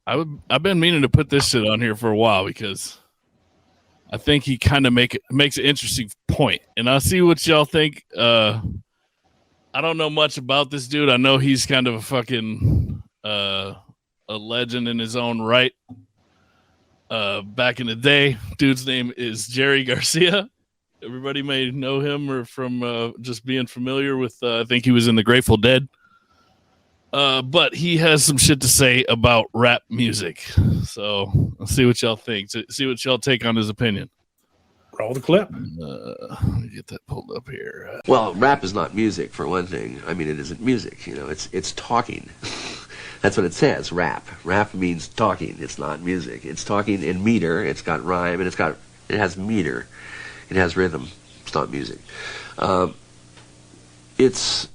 I've been meaning to put this shit on here for a while because I think he kind of makes an interesting point, and I'll see what y'all think. I don't know much about this dude. I know he's kind of a fucking a legend in his own right. Back in the day, dude's name is Jerry Garcia. Everybody may know him or from just being familiar with. I think he was in the Grateful Dead. But he has some shit to say about rap music. So I'll see what y'all think. See what y'all take on his opinion. Roll the clip. Let me get that pulled up here. Well, rap is not music, for one thing. I mean, it isn't music. You know, it's talking. That's what it says. Rap. Rap means talking. It's not music. It's talking in meter. It's got rhyme, and it has meter. It has rhythm. It's not music. It's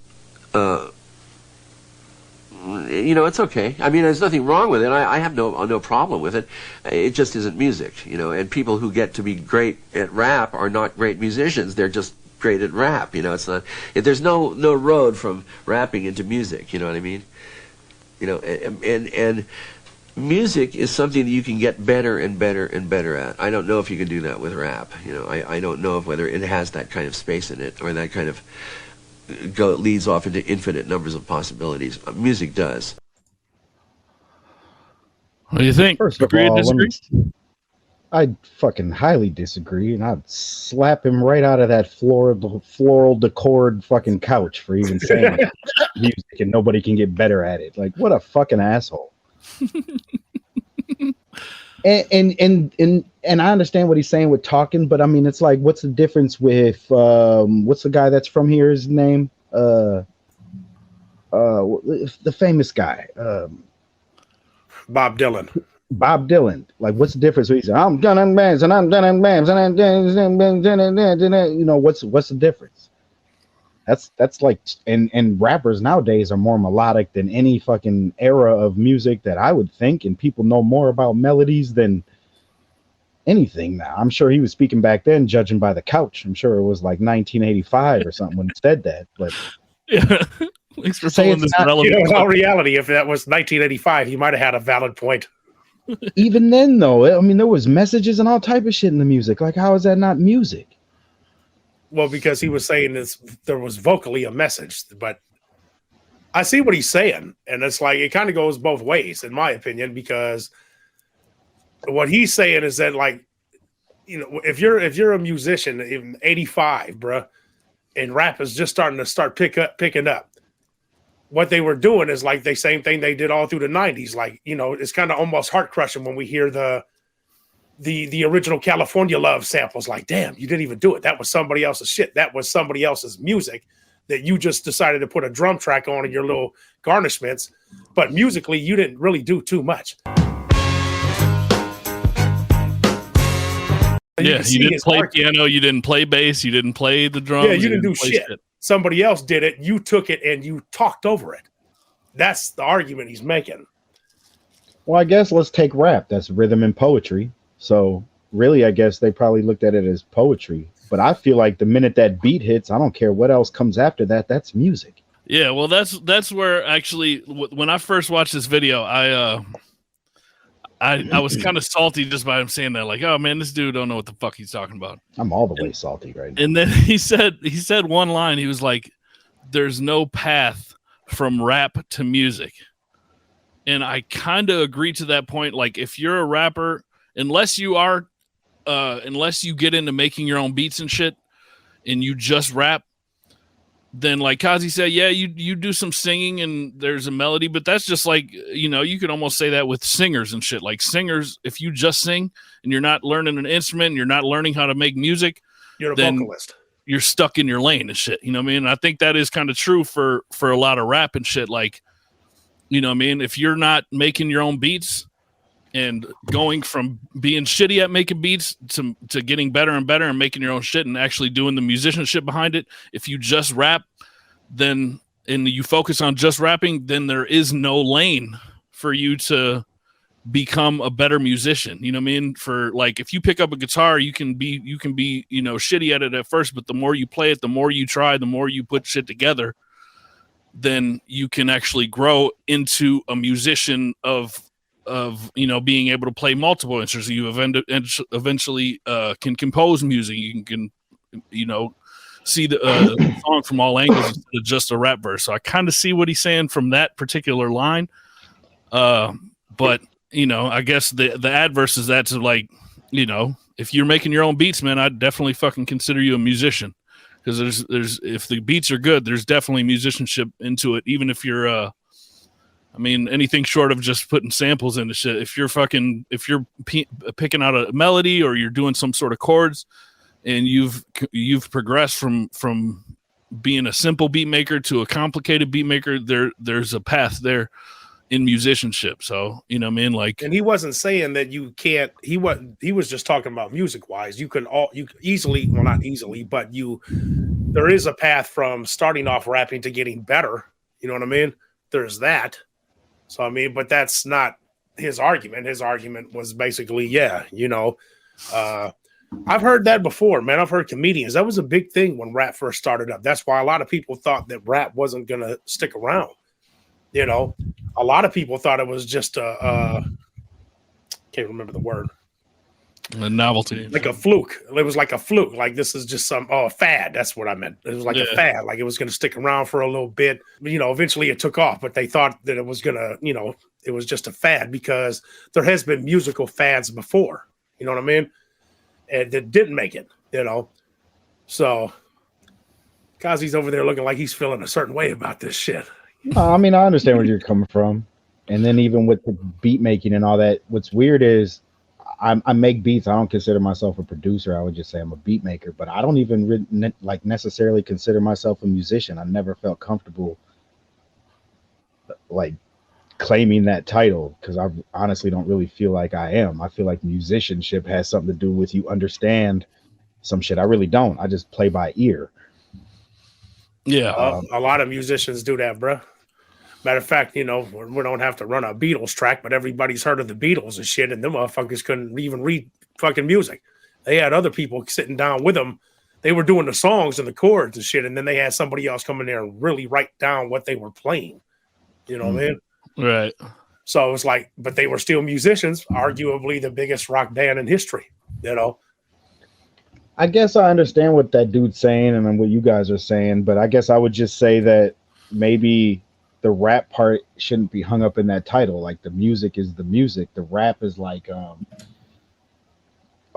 okay. I mean, there's nothing wrong with it. I have no problem with it. It just isn't music, and people who get to be great at rap are not great musicians. They're just great at rap, It's not. There's no road from rapping into music, you know what I mean? And music is something that you can get better and better and better at. I don't know if you can do that with rap, I don't know whether it has that kind of space in it or that kind of leads off into infinite numbers of possibilities. Music does. What do you think? First of all, I fucking highly disagree, and I'd slap him right out of that floral decored fucking couch for even saying music and nobody can get better at it. Like, what a fucking asshole. And I understand what he's saying with talking, but I mean, it's like, what's the difference with what's the guy that's from here? His name, the famous guy, Bob Dylan. Bob Dylan. Like, what's the difference? He said, "I'm done on bands and I'm done on bands and I'm done." What's the difference? That's like, and rappers nowadays are more melodic than any fucking era of music that I would think, and people know more about melodies than anything now. I'm sure he was speaking back then, judging by the couch. I'm sure it was like 1985 or something when he said that. But yeah, thanks for saying this relevant. In all reality, if that was 1985, he might have had a valid point. Even then, though, I mean, there was messages and all type of shit in the music. Like, how is that not music? Well, because he was saying there was vocally a message, but I see what he's saying, and it's like it kind of goes both ways, in my opinion, because what he's saying is that, like, if you're a musician in '85, bruh, and rap is just starting to picking up, what they were doing is like the same thing they did all through the '90s. Like, it's kind of almost heart crushing when we hear the original California Love samples. Like, damn, you didn't even do it. That was somebody else's shit. That was somebody else's music that you just decided to put a drum track on in your little garnishments. But musically, you didn't really do too much. Yeah, you didn't play piano, you didn't play bass, you didn't play the drums. Yeah, you didn't do shit. Somebody else did it. You took it and you talked over it. That's the argument he's making. Well, I guess let's take rap. That's rhythm and poetry. So really, I guess they probably looked at it as poetry. But I feel like the minute that beat hits, I don't care what else comes after that. That's music. Yeah, well, that's where actually when I first watched this video, I was kind of salty just by him saying that. Like, oh man, this dude don't know what the fuck he's talking about. I'm all the way salty right now. And then he said one line. He was like, "There's no path from rap to music," and I kind of agree to that point. Like, if you're a rapper, unless you get into making your own beats and shit and you just rap, then like Kazi said, yeah, you do some singing and there's a melody, but that's just like, you could almost say that with singers and shit. Like singers, if you just sing and you're not learning an instrument and you're not learning how to make music, you're a vocalist. You're stuck in your lane and shit. You know what I mean? And I think that is kind of true for a lot of rap and shit. Like, you know what I mean? If you're not making your own beats and going from being shitty at making beats to getting better and better and making your own shit and actually doing the musicianship behind it, if you just rap, then and you focus on just rapping, then there is no lane for you to become a better musician. You know what I mean? For like, if you pick up a guitar, you can be shitty at it at first, but the more you play it, the more you try, the more you put shit together, then you can actually grow into a musician of being able to play multiple instruments. You eventually can compose music. You can see the song from all angles instead of just a rap verse. So I kind of see what he's saying from that particular line. But I guess the adverse is that to like, if you're making your own beats, man, I'd definitely fucking consider you a musician, because there's if the beats are good, there's definitely musicianship into it. Even if you're anything short of just putting samples into shit. If you're picking out a melody, or you're doing some sort of chords, and you've progressed from being a simple beat maker to a complicated beat maker, there's a path there in musicianship. So like, and he wasn't saying that you can't. He was just talking about music wise. You easily, well, not easily, but there is a path from starting off rapping to getting better. You know what I mean? There's that. So but that's not his argument. His argument was basically, I've heard that before, man. I've heard comedians. That was a big thing when rap first started up. That's why a lot of people thought that rap wasn't going to stick around. A lot of people thought it was just can't remember the word. A novelty. Like a fluke. It was like a fluke. Like, this is just some fad. That's what I meant. It was like a fad. Like, it was going to stick around for a little bit. Eventually it took off, but they thought that it was going to, it was just a fad, because there has been musical fads before. You know what I mean? And that didn't make it, So Kazi's over there looking like he's feeling a certain way about this shit. I understand where you're coming from. And then even with the beat making and all that, what's weird is I make beats. I don't consider myself a producer. I would just say I'm a beat maker, but I don't even necessarily consider myself a musician. I never felt comfortable like claiming that title, because I honestly don't really feel like I am. I feel like musicianship has something to do with you understand some shit. I really don't. I just play by ear. Yeah. A lot of musicians do that, bro. Matter of fact, we don't have to run a Beatles track, but everybody's heard of the Beatles and shit, and them motherfuckers couldn't even read fucking music. They had other people sitting down with them. They were doing the songs and the chords and shit, and then they had somebody else come in there and really write down what they were playing. You know what I mean? Right. So it's like, but they were still musicians, arguably the biggest rock band in history, I guess I understand what that dude's saying and what you guys are saying, but I guess I would just say that maybe the rap part shouldn't be hung up in that title. Like, the music is the music. The rap is like a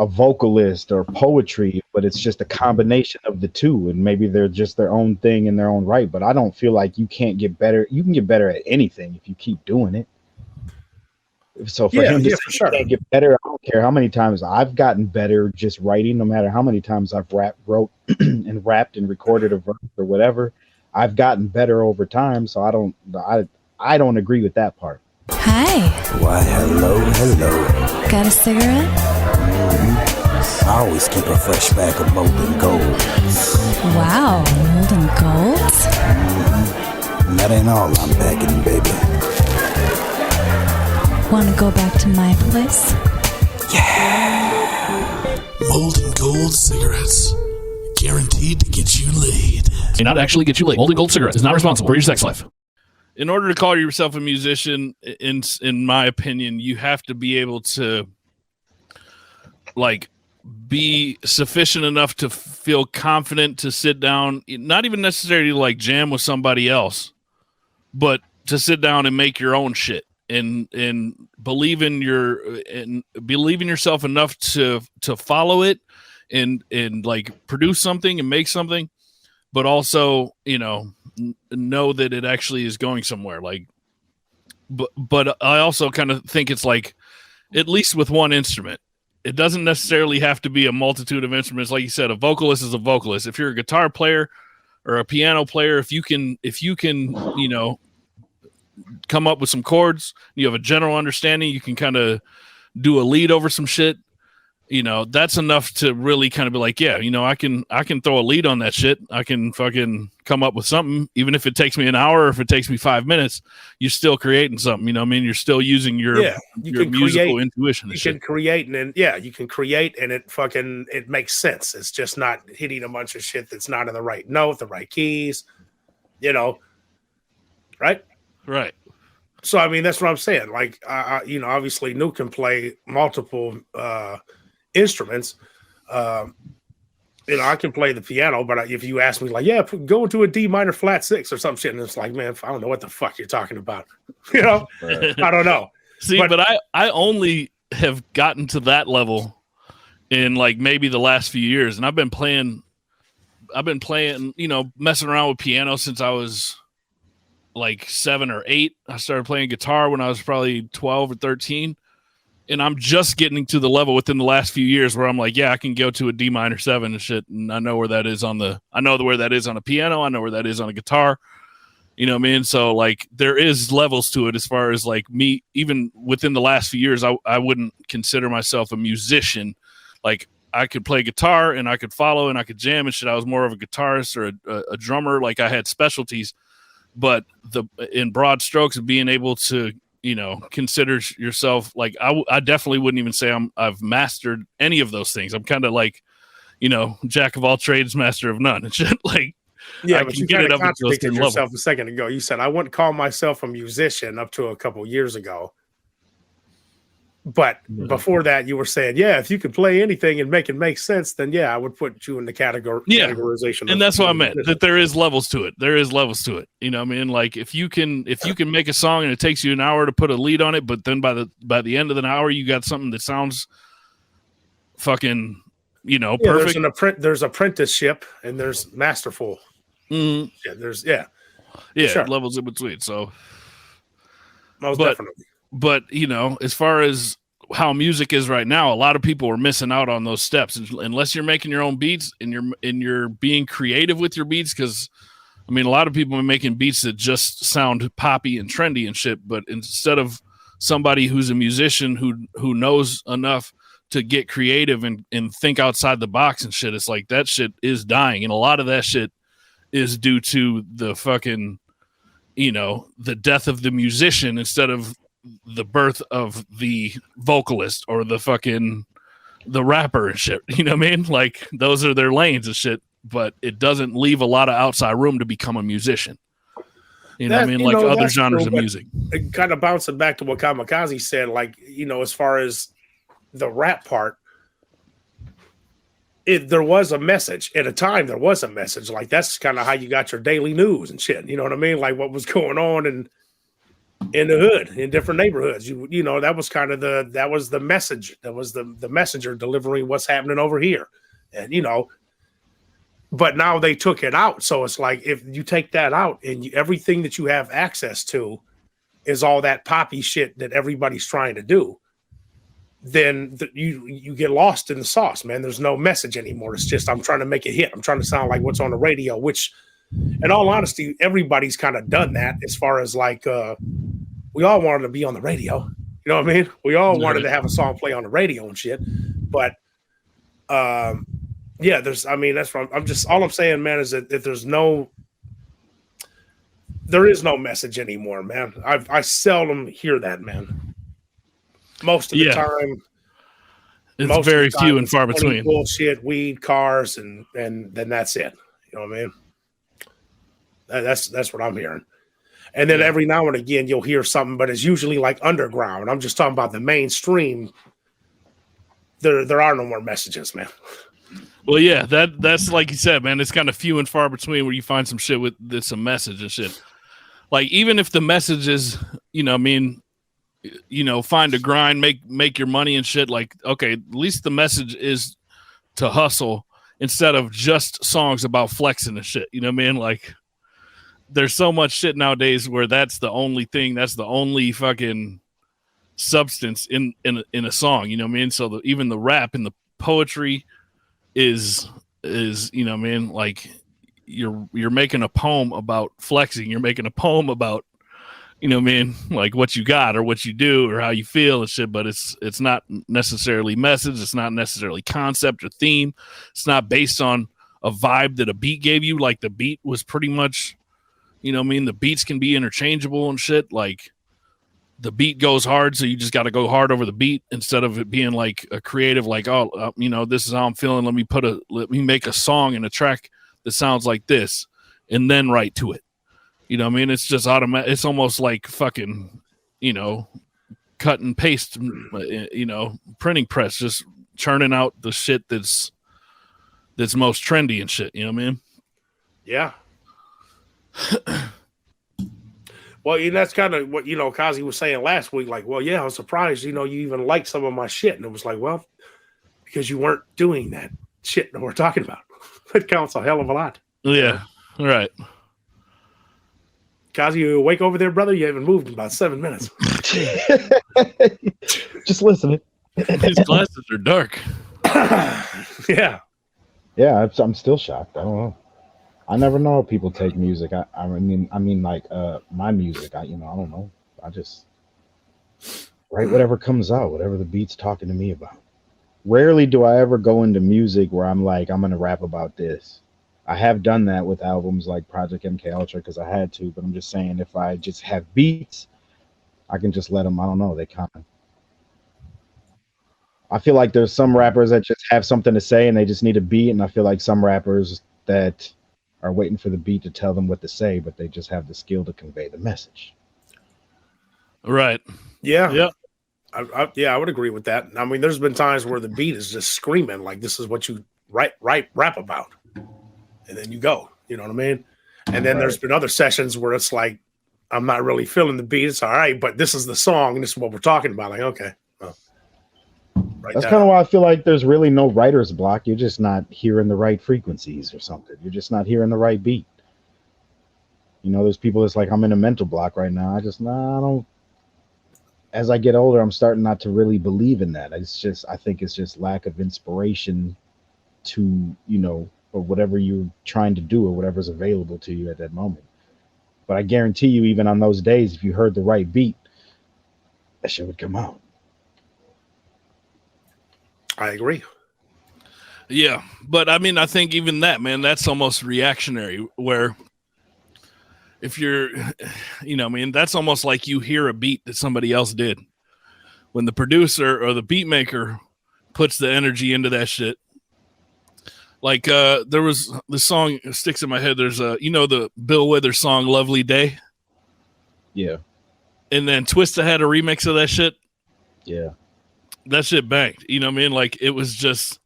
vocalist or poetry, but it's just a combination of the two. And maybe they're just their own thing in their own right. But I don't feel like you can't get better. You can get better at anything if you keep doing it. So for him to say for sure. Can't get better, I don't care how many times I've gotten better just writing, no matter how many times I've wrote and rapped and recorded a verse or whatever. I've gotten better over time, so I don't agree with that part. Hi. Why, hello. Got a cigarette? I always keep a fresh bag of molten gold. Wow, molten gold? That ain't all I'm bagging, baby. Want to go back to my place? Yeah. Molten gold cigarettes. Guaranteed to get you laid. May not actually get you laid. Molten Gold Cigarettes is not responsible for your sex life. In order to call yourself a musician, in my opinion, you have to be able to like be sufficient enough to feel confident to sit down, not even necessarily like jam with somebody else, but to sit down and make your own shit and believe in yourself enough to follow it and like produce something and make something, but also, know that it actually is going somewhere. Like, but I also kind of think it's like, at least with one instrument, it doesn't necessarily have to be a multitude of instruments. Like you said, a vocalist is a vocalist. If you're a guitar player or a piano player, if you can, come up with some chords, you have a general understanding, you can kind of do a lead over some shit. That's enough to really kind of be like, yeah, I can throw a lead on that shit. I can fucking come up with something, even if it takes me an hour or if it takes me 5 minutes. You're still creating something. You're still using your musical intuition. You can create you can create and it makes sense. It's just not hitting a bunch of shit that's not in the right note, the right keys. Right. Right. So I mean, that's what I'm saying. Like, obviously, Nuke can play multiple instruments. I can play the piano, but if you ask me, like, yeah, go into a D minor flat 6 or some shit, and it's like, man, I don't know what the fuck you're talking about. I don't know. See, but I only have gotten to that level in like maybe the last few years, and I've been playing, messing around with piano since I was like 7 or 8. I started playing guitar when I was probably 12 or 13. And I'm just getting to the level within the last few years where I'm like, yeah, I can go to a D minor 7 and shit. And I know where that is where that is on a piano. I know where that is on a guitar. You know what I mean? So like there is levels to it as far as like me, even within the last few years, I wouldn't consider myself a musician. Like I could play guitar and I could follow and I could jam and shit. I was more of a guitarist or a drummer. Like I had specialties, but in broad strokes of being able to, consider yourself like I definitely wouldn't even say I've mastered any of those things. I'm kind of like, jack of all trades, master of none and shit. Like, yeah, but you kind of contradicted yourself a second ago. You said I wouldn't call myself a musician up to a couple years ago. But before that, you were saying, yeah, if you could play anything and make it make sense, then yeah, I would put you in the categorization. And that's what I meant, that there is levels to it. There is levels to it. You know what I mean? Like if you can make a song and it takes you an hour to put a lead on it, but then by the end of the hour, you got something that sounds fucking, perfect. There's apprenticeship and there's masterful. Mm-hmm. Yeah, sure. Levels in between. So definitely. But, as far as how music is right now, a lot of people are missing out on those steps unless you're making your own beats and you're being creative with your beats. Because, I mean, a lot of people are making beats that just sound poppy and trendy and shit. But instead of somebody who's a musician who knows enough to get creative and think outside the box and shit, it's like that shit is dying. And a lot of that shit is due to the fucking, the death of the musician instead of the birth of the vocalist or the rapper and shit. You know what I mean? Like those are their lanes and shit, but it doesn't leave a lot of outside room to become a musician. You know what I mean? Like other genres of music. Kind of bouncing back to what Kamikaze said, like, as far as the rap part, there was a message at a time. There was a message. Like that's kind of how you got your daily news and shit. You know what I mean? Like what was going on in the hood, in different neighborhoods. That was kind of that was the message. That was the messenger delivering what's happening over here. And, but now they took it out. So it's like, if you take that out and everything that you have access to is all that poppy shit that everybody's trying to do, then you get lost in the sauce, man. There's no message anymore. It's just, I'm trying to make a hit. I'm trying to sound like what's on the radio, which in all honesty, everybody's kind of done that as far as like, we all wanted to be on the radio. You know what I mean? We all wanted to have a song play on the radio and shit. But, that's what all I'm saying, man, is that there is no message anymore, man. I seldom hear that, man. Most of the time. It's very few and far between. Bullshit, weed, cars, and then that's it. You know what I mean? That's what I'm hearing. And then every now and again, you'll hear something, but it's usually like underground. I'm just talking about the mainstream. There are no more messages, man. Well, yeah, that's like you said, man. It's kind of few and far between where you find some shit with that's a message and shit. Like even if the message is, find a grind, make your money and shit. Like, okay, at least the message is to hustle instead of just songs about flexing and shit. You know what I mean? Like, there's so much shit nowadays where that's the only thing, that's the only fucking substance in a song. You know what I mean? So even the rap and the poetry is you know what I mean? Like you're making a poem about flexing. You're making a poem about, you know what I mean? Like what you got or what you do or how you feel and shit, but it's not necessarily message. It's not necessarily concept or theme. It's not based on a vibe that a beat gave you. Like the beat was pretty much, you know what I mean? The beats can be interchangeable and shit. Like the beat goes hard, so you just got to go hard over the beat instead of it being like a creative, like, this is how I'm feeling. Let me make a song and a track that sounds like this and then write to it. You know what I mean? It's just automatic. It's almost like fucking cut and paste, printing press, just churning out the shit that's most trendy and shit. You know what I mean? Yeah. Well, that's kind of what, Kazi was saying last week. Like, well, yeah, I was surprised, you even liked some of my shit. And it was like, well, because you weren't doing that shit that we're talking about. It counts a hell of a lot. Yeah, right. Kazi, you awake over there, brother? You haven't moved in about 7 minutes. Just listening. His glasses are dark. Yeah. Yeah, I'm still shocked. I don't know. I never know how people take music. I mean, like my music. I don't know. I just write whatever comes out, whatever the beat's talking to me about. Rarely do I ever go into music where I'm like, I'm gonna rap about this. I have done that with albums like Project MK Ultra because I had to, but I'm just saying if I just have beats, I can just let them. I don't know. They kind of. I feel like there's some rappers that just have something to say and they just need a beat, and I feel like some rappers that are waiting for the beat to tell them what to say, but they just have the skill to convey the message. Right. Yeah. Yeah. I would agree with that. I mean, there's been times where the beat is just screaming like this is what you rap about, and then you go. You know what I mean? And then there's been other sessions where it's like I'm not really feeling the beat. It's all right, but this is the song and this is what we're talking about. Like, okay. That's kind of why I feel like there's really no writer's block. You're just not hearing the right frequencies or something. You're just not hearing the right beat. There's people that's like, I'm in a mental block right now. I don't. As I get older, I'm starting not to really believe in that. I think it's just lack of inspiration to, or whatever you're trying to do or whatever's available to you at that moment. But I guarantee you, even on those days, if you heard the right beat, that shit would come out. I agree. Yeah, but I mean, I think even that, man, that's almost reactionary. Where if you're, that's almost like you hear a beat that somebody else did. When the producer or the beat maker puts the energy into that shit. Like there was the song sticks in my head. There's the Bill Withers song "Lovely Day." Yeah. And then Twista had a remix of that shit. Yeah. That shit banged. You know what I mean? Like it was just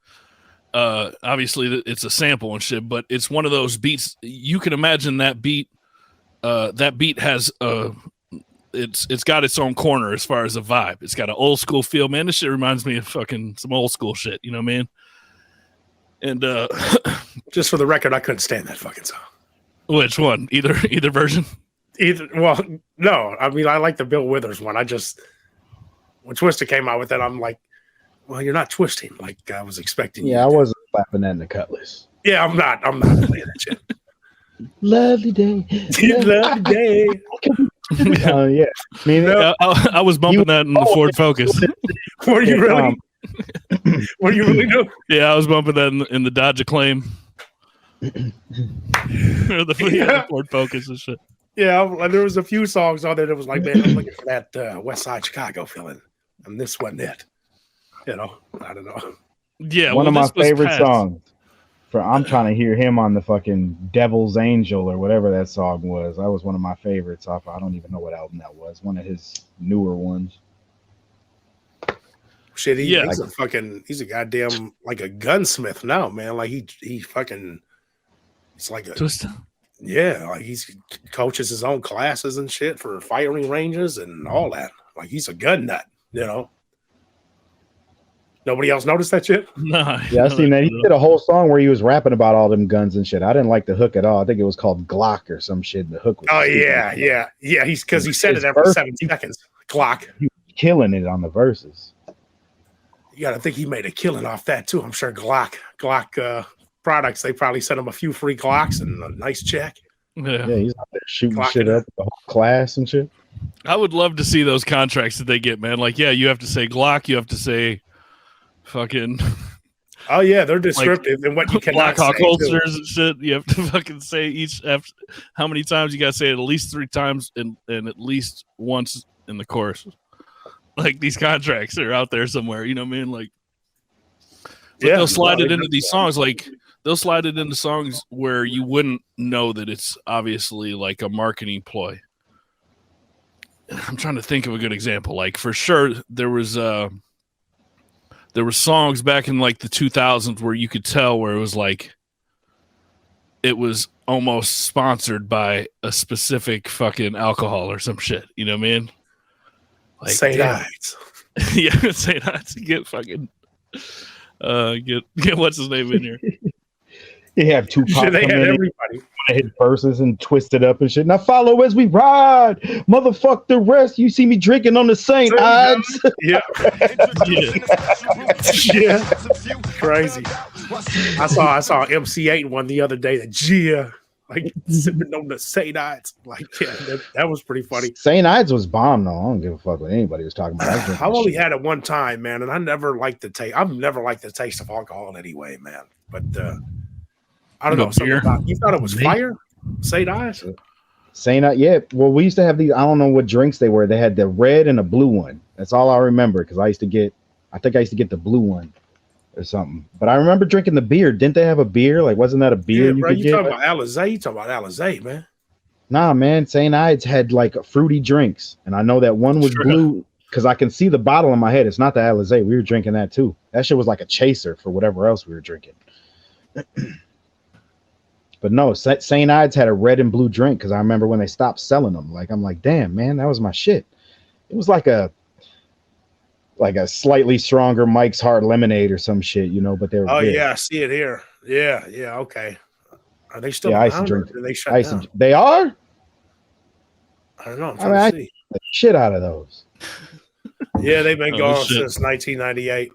obviously it's a sample and shit, but it's one of those beats. You can imagine that beat. That beat has it's got its own corner as far as a vibe. It's got an old school feel, man. This shit reminds me of fucking some old school shit. You know what I mean? And just for the record, I couldn't stand that fucking song. Which one? Either version? Well, no. I mean, I like the Bill Withers one. When Twista came out with that, I'm like, well, you're not twisting like I was expecting. Yeah, I wasn't slapping that in the Cutlass. Yeah, I'm not playing that shit. Lovely day. Lovely day. Yeah. I mean, I was bumping that in the Ford Focus. Were you really? Were you really doing? Yeah, I was bumping that in the Dodge Acclaim. The Ford Focus and shit. Yeah, there was a few songs on there that was like, man, I'm looking for that West Side Chicago feeling, and this wasn't it. I don't know. Yeah, one of my favorite songs. I'm trying to hear him on the fucking Devil's Angel or whatever that song was. That was one of my favorites off. I don't even know what album that was. One of his newer ones. Shit, he's a goddamn like a gunsmith now, man. Like he fucking, it's like a Twista. Yeah, like he coaches his own classes and shit for firing ranges and all that. Like he's a gun nut, Nobody else noticed that shit? No. Yeah, I seen that. He did a whole song where he was rapping about all them guns and shit. I didn't like the hook at all. I think it was called Glock or some shit. The hook was yeah. He's because he said it every 7 seconds. Glock. He was killing it on the verses. You got to think he made a killing off that too. I'm sure Glock products, they probably sent him a few free Glocks and a nice check. Yeah, he's out there shooting shit up with the whole class and shit. I would love to see those contracts that they get, man. Like, yeah, you have to say Glock, you have to say fucking. Oh yeah, they're descriptive and what you cannot Blackhawk say holsters and shit. You have to fucking say each after how many times you got to say it at least 3 times and at least once in the chorus. Like these contracts are out there somewhere, you know what I mean? Like, yeah, they'll slide it into these songs. Like they'll slide it into songs where you wouldn't know that it's obviously like a marketing ploy. I'm trying to think of a good example. Like for sure, there was songs back in like the 2000s where you could tell where it was like it was almost sponsored by a specific fucking alcohol or some shit. You know what I mean? Like St. Ides. Yeah, St. Ides. Get fucking get what's his name in here. They have two pop They come had in, everybody. hit verses and twist it up and shit. Now follow as we ride, motherfuck the rest. You see me drinking on the St. Ides. Yeah. Yeah. Crazy. I saw MC8 one the other day. That like sipping on the St. Ides. Like, yeah, that was pretty funny. St. Ides was bomb though. I don't give a fuck what anybody was talking about. I've only had it one time, man, and I never liked the taste. I've never liked the taste of alcohol anyway, man. But I don't know. Something about, you thought it was fire? St. Ides? St. Ides, yeah. Well, we used to have these. I don't know what drinks they were. They had the red and a blue one. That's all I remember because I think I used to get the blue one or something. But I remember drinking the beer. Didn't they have a beer? Like, wasn't that a beer? Yeah, bro. You talking about Alizé? You talking about Alizé, man? Nah, man. St. Ides had like fruity drinks, and I know that one was blue because I can see the bottle in my head. It's not the Alizé. We were drinking that too. That shit was like a chaser for whatever else we were drinking. But no, St. Ides had a red and blue drink because I remember when they stopped selling them. Like, I'm like, damn, man, that was my shit. It was like a slightly stronger Mike's Hard Lemonade or some shit, you know. But they were. Oh good. yeah, I see it here. Yeah, okay. Are they still? Yeah, I used to drink. They shut down? They are. I don't know. I'm trying to see. The shit out of those. Yeah, they've been gone since 1998.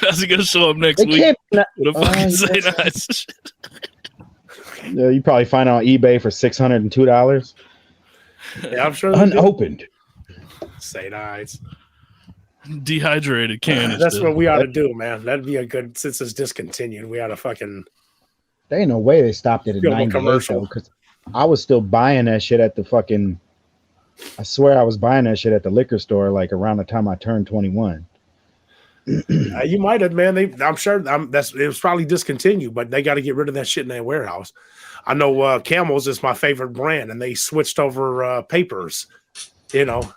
How's he gonna show up next week? What the fucking St. Ides shit? Yeah, you probably find out on eBay for $602. Yeah, I'm sure. Unopened. St. Ides. Dehydrated can. That's what we ought to do, man. That'd be a good. Since it's discontinued, we ought to fucking. There ain't no way they stopped it at 98 though, because I was still buying that shit at the fucking. I swear I was buying that shit at the liquor store like around the time I turned 21. You might have, man. I'm sure it was probably discontinued, but they got to get rid of that shit in their warehouse. I know Camels is my favorite brand, and they switched over papers, you know,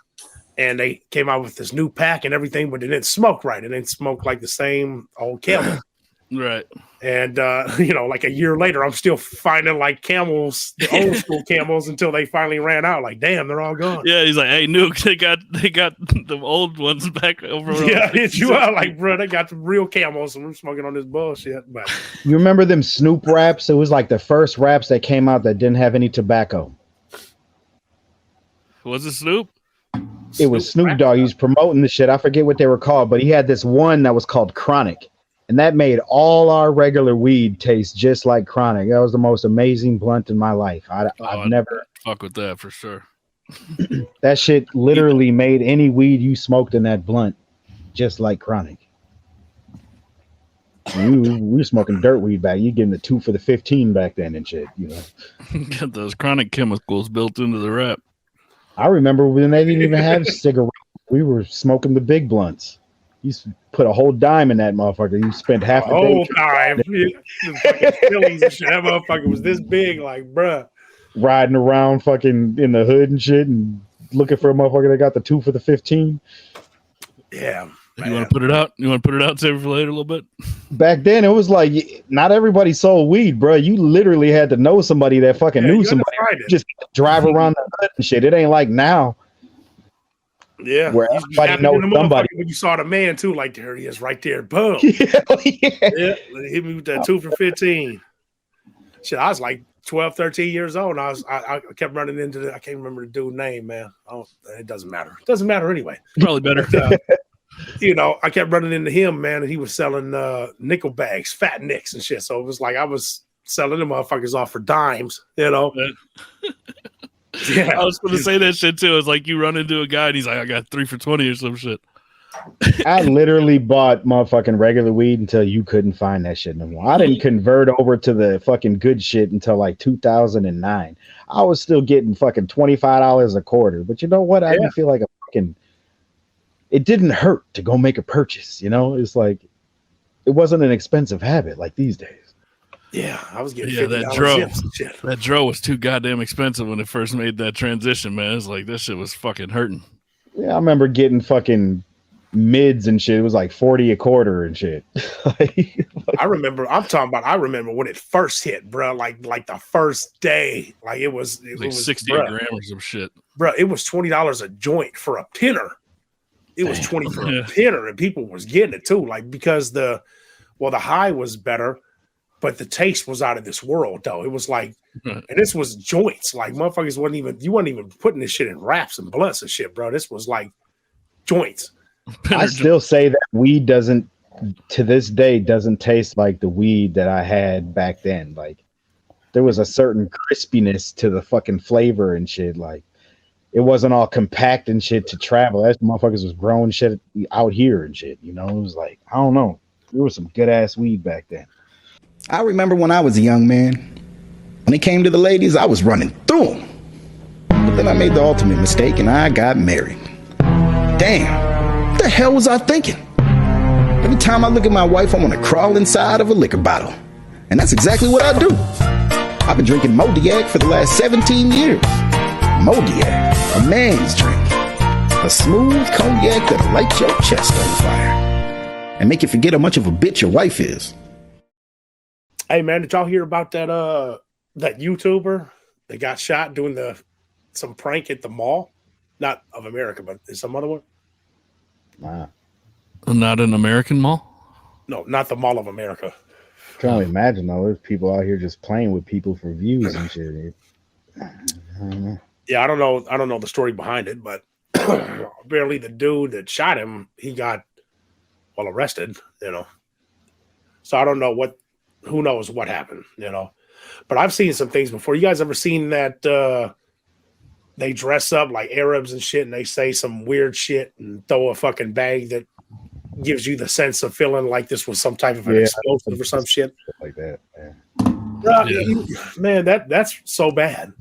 and they came out with this new pack and everything, but it didn't smoke right. It didn't smoke like the same old Camel. Right. And, you know, like a year later, I'm still finding like Camels, the old school Camels, until they finally ran out. Like, damn, they're all gone. Yeah, he's like, hey, Nuke, they got the old ones back over. Yeah, hit you out like, bro, they got the real Camels, and we're smoking on this bullshit. But you remember them Snoop raps? It was like the first raps that came out that didn't have any tobacco. Was it Snoop? It was Snoop Dogg. He was promoting the shit. I forget what they were called, but he had this one that was called Chronic. And that made all our regular weed taste just like Chronic. That was the most amazing blunt in my life. I've never fuck with that for sure. That shit literally made any weed you smoked in that blunt just like Chronic. We were smoking dirt weed back. You getting the 2 for the 15 back then and shit, you know. Got those chronic chemicals built into the rap. I remember when they didn't even have cigarettes. We were smoking the big blunts. You put a whole dime in that motherfucker. You spent half the whole dime. The fucking Phillies and shit. That motherfucker was this big, like, bruh. Riding around fucking in the hood and shit and looking for a motherfucker that got the 2 for the 15. Yeah. Man. You want to put it out? You want to put it out, save it for later a little bit? Back then, it was like not everybody sold weed, bro. You literally had to know somebody that fucking knew somebody. Just drive around the hood and shit. It ain't like now. Yeah, where everybody knows somebody. When you saw the man too, like there he is, right there, boom. Yeah, hit me with that 2 for 15. Shit, I was like 12, 13 years old. And I kept running into I can't remember the dude's name, man. It doesn't matter. It doesn't matter anyway. Probably better. But, you know, I kept running into him, man, and he was selling nickel bags, fat nicks and shit. So it was like I was selling them motherfuckers off for dimes, you know. Yeah, I was going to say that shit too. It's like you run into a guy and he's like, I got 3 for 20 or some shit. I literally bought motherfucking regular weed until you couldn't find that shit no more. I didn't convert over to the fucking good shit until like 2009. I was still getting fucking $25 a quarter. But you know what? I didn't feel like a fucking... It didn't hurt to go make a purchase, you know? It's like... It wasn't an expensive habit like these days. Yeah, I was getting Yeah, $50 that dro. zips and shit. That dro was too goddamn expensive when it first made that transition, man. It's like this shit was fucking hurting. Yeah, I remember getting fucking mids and shit. It was like 40 a quarter and shit. I remember when it first hit, bro. Like the first day, like it was 60 bruh, a gram or some shit. bro. It was $20 a joint for a pinner. It was 20 for a pinner, and people was getting it too. Like because the high was better, but the taste was out of this world though. It was like, and this was joints. Like motherfuckers you wasn't even putting this shit in wraps and blunts and shit, bro. This was like joints. I still say that weed doesn't, to this day, doesn't taste like the weed that I had back then. Like there was a certain crispiness to the fucking flavor and shit. Like it wasn't all compact and shit to travel. That motherfuckers was growing shit out here and shit. You know, it was like, I don't know. There was some good ass weed back then. I remember when I was a young man. When it came to the ladies, I was running through them. But then I made the ultimate mistake and I got married. Damn, what the hell was I thinking? Every time I look at my wife, I want to crawl inside of a liquor bottle. And that's exactly what I do. I've been drinking Modiac for the last 17 years. Modiac, a man's drink. A smooth cognac that'll light your chest on fire and make you forget how much of a bitch your wife is. Hey man, did y'all hear about that YouTuber that got shot doing some prank at the mall? Not of America, but some other one? Nah. Not an American mall? No, not the Mall of America. I can only imagine though. There's people out here just playing with people for views and shit. I don't know. Yeah, I don't know the story behind it, but apparently the dude that shot him, he got arrested, you know. So I don't know who knows what happened, you know. But I've seen some things before. You guys ever seen that they dress up like Arabs and shit and they say some weird shit and throw a fucking bag that gives you the sense of feeling like this was some type of an explosive or some shit like that. Man, that's so bad.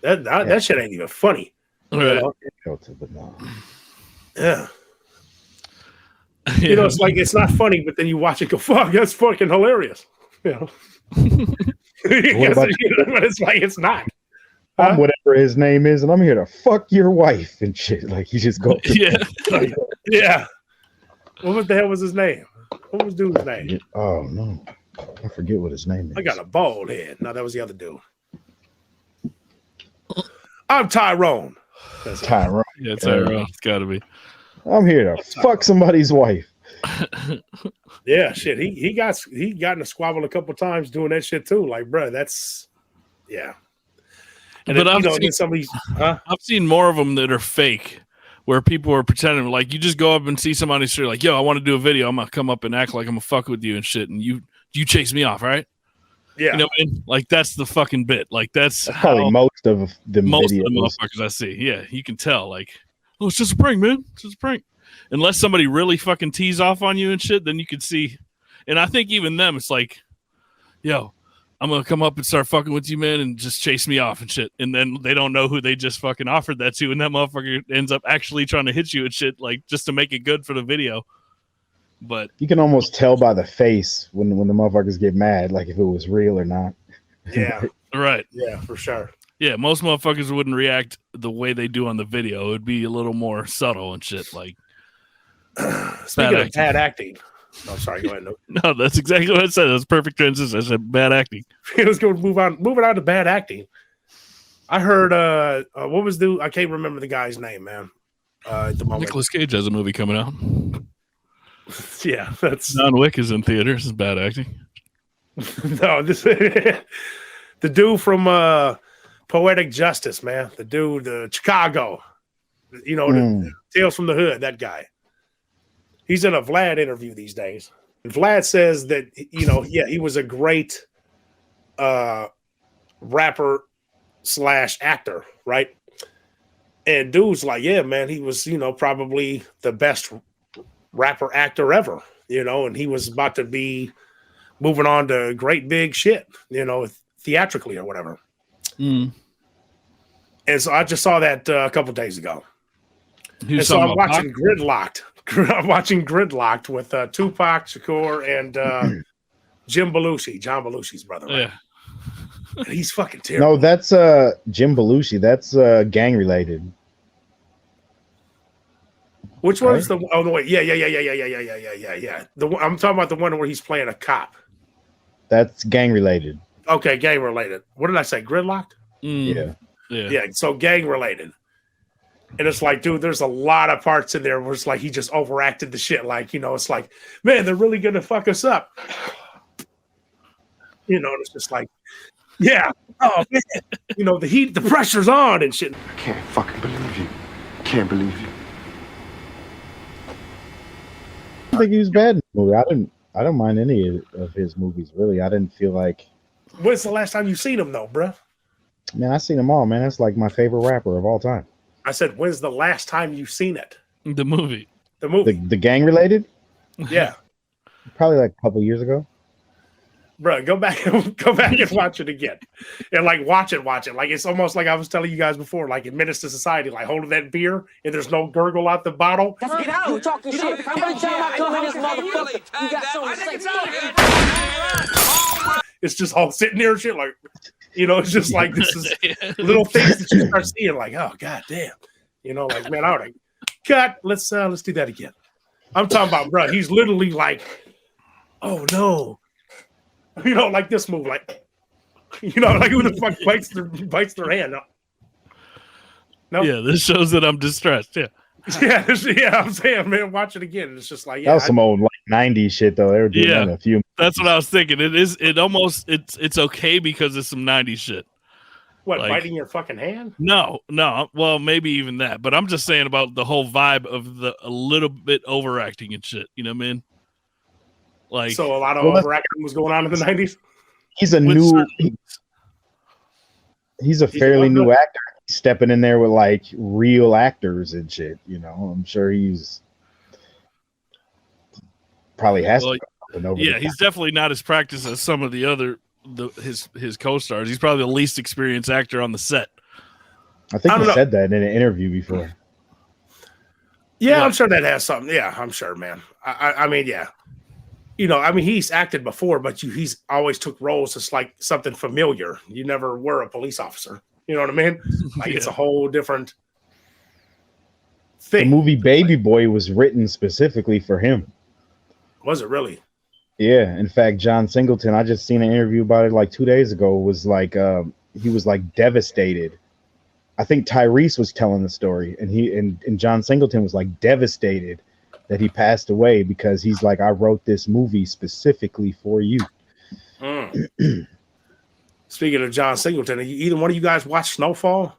That shit ain't even funny. Right. Yeah. You know, it's like it's not funny, but then you watch it go, fuck, that's fucking hilarious. You know. But it's like it's not. I'm whatever his name is, and I'm here to fuck your wife and shit. Like you just go. Yeah. What the hell was his name? What was dude's name? Oh no, I forget what his name is. I got a bald head. No, that was the other dude. I'm Tyrone. That's Tyrone. Yeah, Tyrone. It's got to be. I'm here to fuck somebody's wife. Yeah, shit. He got in a squabble a couple times doing that shit too. Like, bro, that's yeah. And but I've seen more of them that are fake, where people are pretending like you just go up and see somebody and like, yo, I want to do a video. I'm gonna come up and act like I'm gonna fuck with you and shit, and you chase me off, right? Yeah, you know what I mean? Like that's the fucking bit. Like that's probably most of the motherfuckers I see. Yeah, you can tell. Like, oh, it's just a prank, man. It's just a prank. Unless somebody really fucking tees off on you and shit, then you can see. And I think even them, it's like, yo, I'm gonna come up and start fucking with you, man, and just chase me off and shit. And then they don't know who they just fucking offered that to, and that motherfucker ends up actually trying to hit you and shit, like just to make it good for the video. But you can almost tell by the face when the motherfuckers get mad, like if it was real or not. Yeah. Right. Yeah, for sure. Yeah, most motherfuckers wouldn't react the way they do on the video. It would be a little more subtle and shit. Like, speaking of bad acting. Oh, sorry. Go ahead. No, that's exactly what I said. That's perfect transition. I said bad acting. Let's go moving on to bad acting. I heard what was I can't remember the guy's name, man. At the moment. Nicolas Cage has a movie coming out. Yeah, that's John Wick is in theaters. It's bad acting. No, the dude from Poetic Justice, man. The dude, Chicago. You know, the Tales from the Hood. That guy. He's in a Vlad interview these days. And Vlad says that, you know, yeah, he was a great rapper / actor, right? And dude's like, yeah, man, he was, you know, probably the best rapper actor ever, you know, and he was about to be moving on to great big shit, you know, theatrically or whatever. And so I just saw that a couple days ago. And so I'm watching Gridlocked. I'm watching Gridlocked with Tupac Shakur and Jim Belushi, John Belushi's brother. Right? Yeah. He's fucking terrible. No, that's Jim Belushi. That's gang related. Which one's the? Oh no, wait, yeah. I'm talking about the one where he's playing a cop. That's gang related. Okay, gang related. What did I say? Gridlocked? Yeah. So gang related. And it's like, dude, there's a lot of parts in there where it's like he just overacted the shit. Like, it's like, man, they're really gonna fuck us up. And it's just like, yeah, oh man, the heat, the pressure's on and shit. I can't fucking believe you. Can't believe you. I don't think he was bad in the movie. I don't mind any of his movies, really. I didn't feel like. When's the last time you seen him, though, bruh? Man, I seen them all, man. That's like my favorite rapper of all time. I said, when's the last time you seen it? The movie. The gang related? Yeah. Probably like a couple years ago. Bro, go back and watch it again. And like watch it. Like it's almost like I was telling you guys before, like in Menace to Society, like holding that beer and there's no gurgle out the bottle. Let's get out. Talking shit. How many times I come in this motherfucker? You got something to say. It's just all sitting there and shit, like it's just like this is little things that you start seeing, like, oh god damn. Like, man, all right. Cut. Let's do that again. I'm talking about, bro, he's literally like, oh no. Like this move, like, like who the fuck bites their hand? No. Yeah, this shows that I'm distressed. Yeah. Yeah. I'm saying, man, watch it again. It's just like, that was some old like '90s shit though. They were doing that in a few. That's what I was thinking. It's okay because it's some '90s shit. What, like, biting your fucking hand? No. Well, maybe even that. But I'm just saying about the whole vibe of a little bit overacting and shit. You know what I mean? Like, so a lot of overacting was going on in the 90s. He's a fairly new actor. He's stepping in there with like real actors and shit. I'm sure he's probably has to. Yeah, he's definitely not as practiced as some of the other his co-stars. He's probably the least experienced actor on the set. I think he said that in an interview before. Yeah, I'm sure that has something. Yeah, I'm sure, man. I mean, yeah. He's acted before, but he's always took roles as like something familiar. You never were a police officer. You know what I mean? Like it's a whole different thing. The movie Baby Boy was written specifically for him. Was it really? Yeah. In fact, John Singleton, I just seen an interview about it like 2 days ago, was like he was like devastated. I think Tyrese was telling the story, and John Singleton was like devastated that he passed away because he's like, I wrote this movie specifically for you. Speaking of John Singleton, either one of you guys watch Snowfall?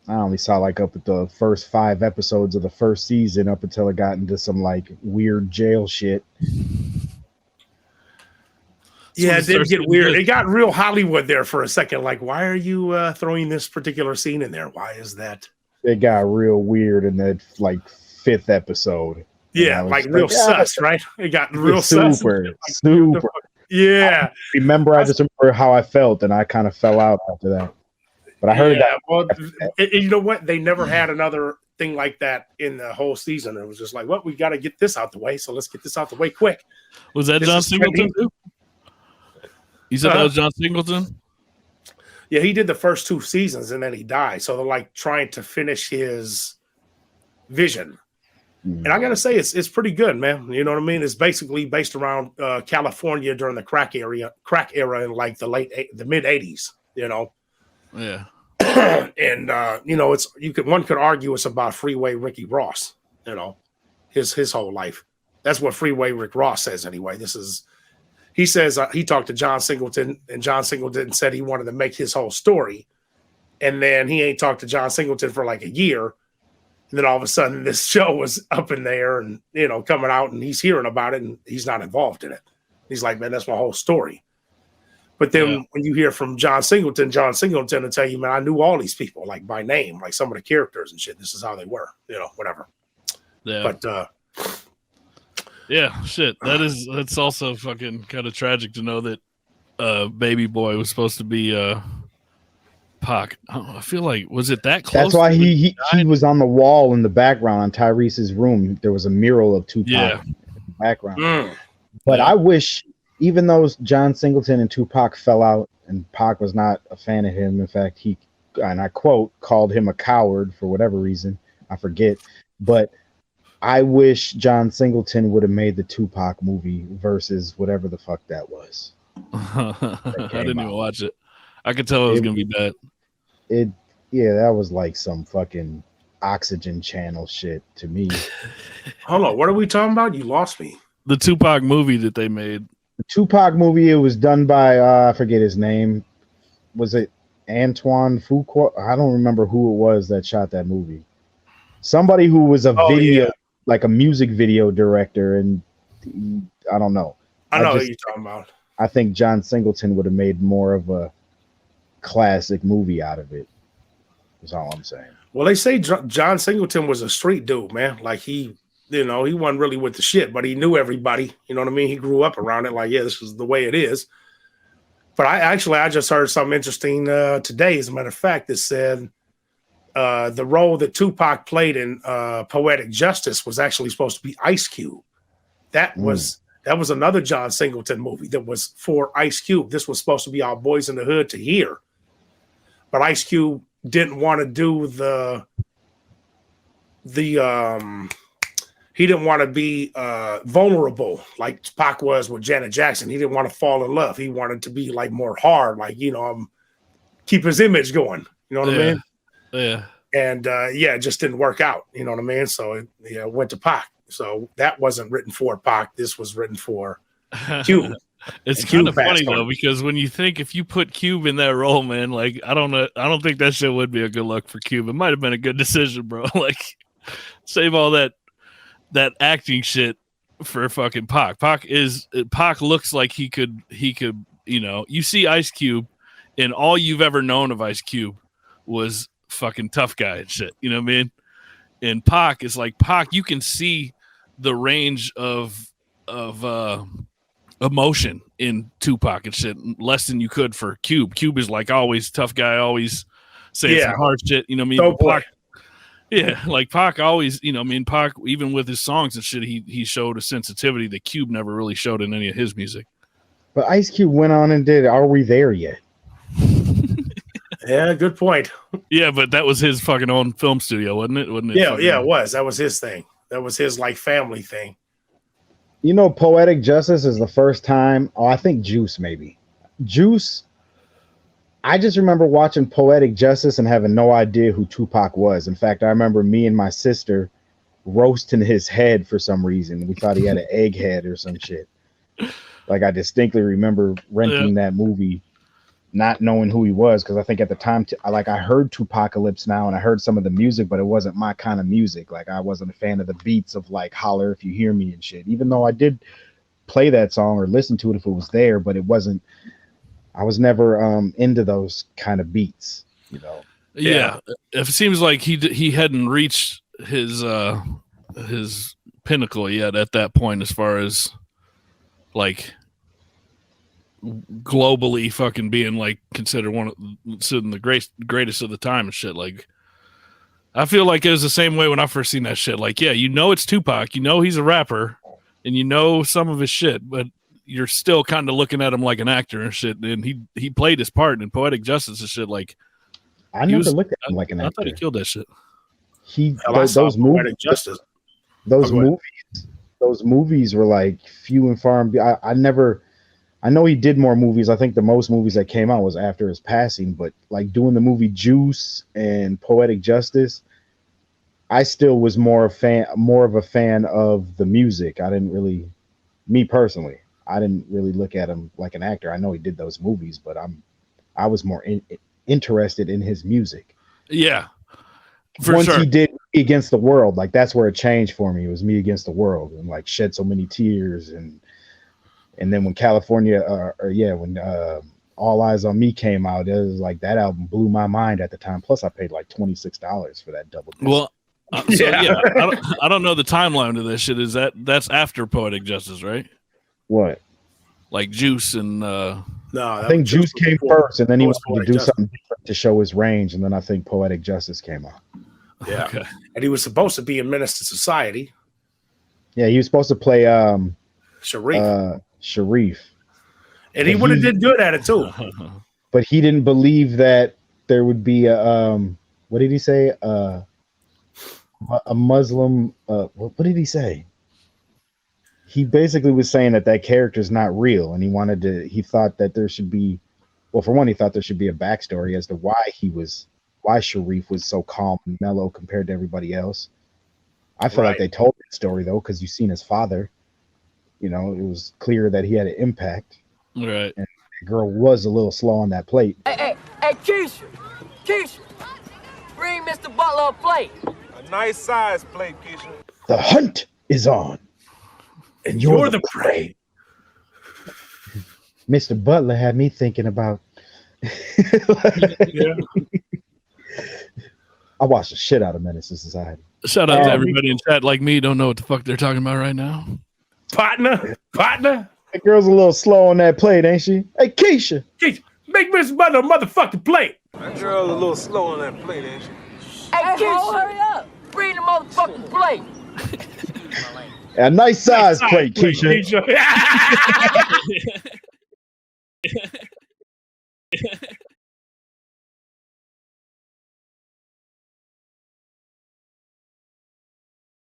I only saw like up at the first 5 episodes of the first season up until it got into some like weird jail shit. Yeah, it did get weird. It got real Hollywood there for a second. Like, why are you throwing this particular scene in there? Why is that? It got real weird in that like 5th episode. Yeah, like real sus, right? It got real super. Yeah. I just remember how I felt, and I kind of fell out after that. But I heard that. Well, you know what? They never had another thing like that in the whole season. It was just like, well, we got to get this out the way, so let's get this out the way quick. Was that John Singleton too? You said that was John Singleton? Yeah, he did the first 2 seasons, and then he died. So they're like trying to finish his vision. And I gotta say, it's pretty good, man. You know what I mean? It's basically based around California during the crack era in like the mid '80s. Yeah. And one could argue it's about Freeway Ricky Ross. His whole life. That's what Freeway Rick Ross says anyway. He says he talked to John Singleton, and John Singleton said he wanted to make his whole story, and then he ain't talked to John Singleton for like a year. And then all of a sudden this show was up in there and, coming out, and he's hearing about it and he's not involved in it. He's like, man, that's my whole story. But then when you hear from John Singleton will tell you, man, I knew all these people like by name, like some of the characters and shit. This is how they were, whatever. Yeah. But, yeah, shit. That's also fucking kind of tragic to know that Baby Boy was supposed to be Pac. I feel like, was it that close? That's why he was on the wall in the background on Tyrese's room. There was a mural of Tupac in the background. But I wish even though John Singleton and Tupac fell out, and Pac was not a fan of him. In fact, he, and I quote, called him a coward for whatever reason. I forget. But I wish John Singleton would have made the Tupac movie versus whatever the fuck that was. I didn't even watch it. I could tell it was going to be bad. Yeah, that was like some fucking Oxygen Channel shit to me. Hold on, what are we talking about? You lost me. The Tupac movie that they made. The Tupac movie, it was done by I forget his name. Was it Antoine Fuqua? I don't remember who it was that shot that movie. Somebody who was a video, like a music video director, and I don't know. I know what you're talking about. I think John Singleton would have made more of a classic movie out of it. That's all I'm saying. Well, they say John Singleton was a street dude, man. Like he wasn't really with the shit, but he knew everybody. You know what I mean? He grew up around it. Like, yeah, this is the way it is. But I just heard something interesting today. As a matter of fact, that said the role that Tupac played in Poetic Justice was actually supposed to be Ice Cube. That was another John Singleton movie that was for Ice Cube. This was supposed to be our Boys in the Hood to hear, but Ice Cube didn't want to do he didn't want to be vulnerable like Pac was with Janet Jackson. He didn't want to fall in love. He wanted to be like more hard, like, keep his image going. You know what I mean? Yeah. And it just didn't work out. You know what I mean? So it went to Pac. So that wasn't written for Pac. This was written for Cube. It's kind of funny though, because when you think if you put Cube in that role, man, like I don't think that shit would be a good look for Cube. It might have been a good decision, bro. Like save all that acting shit for fucking Pac. Pac looks like he could, you see Ice Cube and all you've ever known of Ice Cube was fucking tough guy and shit. You know what I mean? And Pac is like you can see the range of emotion in Tupac and shit less than you could for Cube. Cube is like always tough guy, always saying some hard shit. You know what I mean? Pac, like Pac always, Pac, even with his songs and shit, he showed a sensitivity that Cube never really showed in any of his music. But Ice Cube went on and did Are We There Yet? Yeah, good point. Yeah, but that was his fucking own film studio, wasn't it? Yeah, it was. That was his thing. That was his like family thing. Poetic Justice is the first time. Oh, I think Juice maybe. Juice. I just remember watching Poetic Justice and having no idea who Tupac was. In fact, I remember me and my sister roasting his head for some reason. We thought he had an egg head or some shit. Like I distinctly remember renting that movie, not knowing who he was, because I think at the time, I heard Tupacalypse Now and I heard some of the music, but it wasn't my kind of music. Like I wasn't a fan of the beats of like Holler If You Hear Me and shit, even though I did play that song or listen to it if it was there, but it wasn't. I was never into those kind of beats, Yeah, it seems like he hadn't reached his pinnacle yet at that point, as far as like globally fucking being like considered the greatest of the time and shit. Like I feel like it was the same way when I first seen that shit. Like, yeah, it's Tupac, he's a rapper and some of his shit, but you're still kind of looking at him like an actor and shit. And he played his part in Poetic Justice and shit. Like I never looked at him like an actor. I thought he killed that shit. Those movies were like few and far. I know he did more movies. I think the most movies that came out was after his passing, but like doing the movie Juice and Poetic Justice, I still was more of a fan of the music. I didn't really, me personally, I didn't really look at him like an actor. I know he did those movies, but I was more interested in his music. Yeah. Once he did Me Against the World, like that's where it changed for me. It was Me Against the World and like Shed So Many Tears and then when when All Eyes on Me came out, it was like that album blew my mind at the time. Plus, I paid like $26 for that double disc. Well, I don't know the timeline of this shit. That's after Poetic Justice, right? What? Like Juice and no, I think Juice came first, and then he wanted to do something different to show his range, and then I think Poetic Justice came out. Yeah, okay. And he was supposed to be in Menace to Society. Yeah, he was supposed to play Sharif. Sharif. And he would have did good at it too. But he didn't believe that there would be a what did he say? A Muslim. What did he say? He basically was saying that character's not real, and he thought that there should be, well, for one, he thought there should be a backstory as to why Sharif was so calm and mellow compared to everybody else. I feel like they told that story though, because you've seen his father. You know, it was clear that he had an impact. Right. And the girl was a little slow on that plate. Hey, Keisha, bring Mr. Butler a plate. A nice size plate, Keisha. The hunt is on. And you're the prey. Mr. Butler had me thinking about. Yeah. I watched the shit out of Menace to Society. Shout out to everybody in chat like me don't know what the fuck they're talking about right now. Partner. That girl's a little slow on that plate, ain't she? Hey, Keisha, make Mr. Butler a motherfucking plate. That girl a little slow on that plate, ain't she? Hey, Keisha, hurry up. Bring the motherfucking plate. A nice size plate, Keisha.